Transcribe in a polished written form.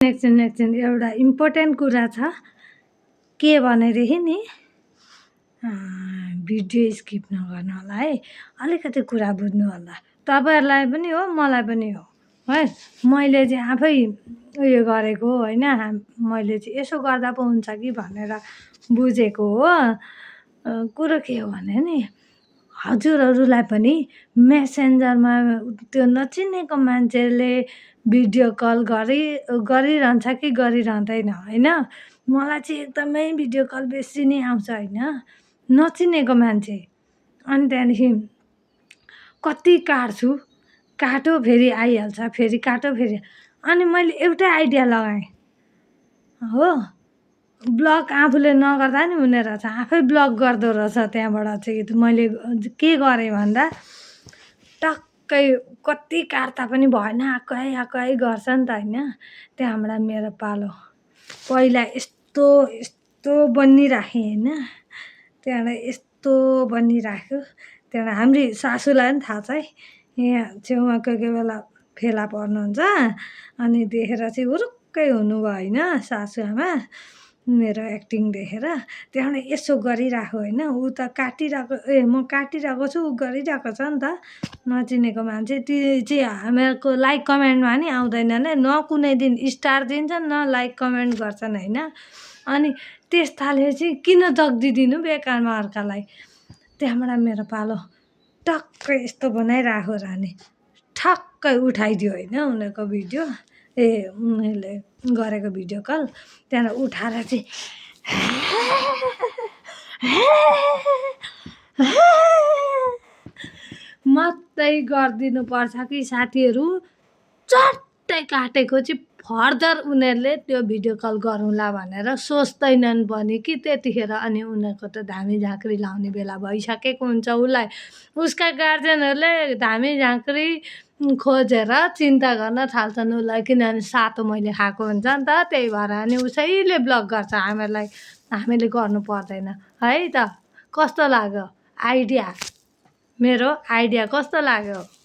एकछिन एउटा इम्पोर्टेन्ट कुरा छ के भनेदेखि नि भिडियो स्किप नगर्नु होला है। अलिकति कुरा बुझ्नु होला, तपाईँहरूलाई पनि हो मलाई पनि हो है। मैले चाहिँ आफै उयो गरेको होइन, मैले चाहिँ यसो गर्दा पो हुन्छ कि भनेर बुझेको हो। कुरो के हो भने नि हजुरहरूलाई पनि मेसेन्जरमा त्यो नचिनेको मान्छेले भिडियो कल गरिरहन्छ कि गरिरहँदैन होइन। मलाई चाहिँ एकदमै भिडियो कल बेसी नै आउँछ होइन, नचिनेको मान्छे। अनि त्यहाँदेखि कति काट्छु, काट्यो फेरि आइहाल्छ, फेरि काट्यो फेरि। अनि मैले एउटै आइडिया लगाएँ हो, ब्लक आफूले नगर्दा नि हुने रहेछ, आफै ब्लक गर्दो रहेछ। त्यहाँबाट चाहिँ मैले के गरेँ भन्दा टक्कै कति काट्दा पनि भएन, आएकै गर्छ नि त होइन। त्यहाँबाट मेरो पालो पहिला यस्तो बनिराखेँ होइन, त्यहाँबाट यस्तो बनिराख्यो। त्यहाँबाट हाम्री सासूलाई पनि थाहा छ है, यहाँ छेउमा कोही बेला फेला पर्नुहुन्छ। अनि देखेर चाहिँ हुरुक्कै हुनुभयो होइन सासू आमा मेरो एक्टिङ देखेर। त्यहाँबाट यसो गरिरहेको होइन, ऊ त काटिरहेको, म काटिरहेको छु, ऊ गरिरहेको छ नि त। नचिनेको मान्छे ती चाहिँ हामीहरूको लाइक कमेन्टमा नि आउँदैनन् है, न कुनै दिन स्टार दिन्छन् न लाइक कमेन्ट गर्छन् होइन। अनि त्यस्ताले चाहिँ किन जग्दिदिनु बेकारमा अर्कालाई। त्यहाँबाट मेरो पालो टक्कै यस्तो बनाइरहेको रानी ठक्कै उठाइदियो होइन उनीहरूको भिडियो, उनीहरूले गरेको भिडियो कल। त्यहाँबाट उठाएर चाहिँ मात्रै गरिदिनु पर्छ कि साथीहरू। चट्टै काटेको चाहिँ फर्दर उनीहरूले त्यो भिडियो कल गरौँला भनेर सोच्दैनन् पनि कि त्यतिखेर। अनि उनीहरूको त धामी झाँक्री लाउने बेला भइसकेको हुन्छ उसलाई। उसका गार्जेनहरूले धामी झाँक्री खोजेर चिन्ता गर्न थाल्छन् उसलाई, किनभने सातो मैले खाएको हुन्छ नि त। त्यही भएर अनि उसैले ब्लक गर्छ हामीलाई, हामीले गर्नु पर्दैन है त। कस्तो लाग्यो आइडिया, मेरो आइडिया कस्तो लाग्यो?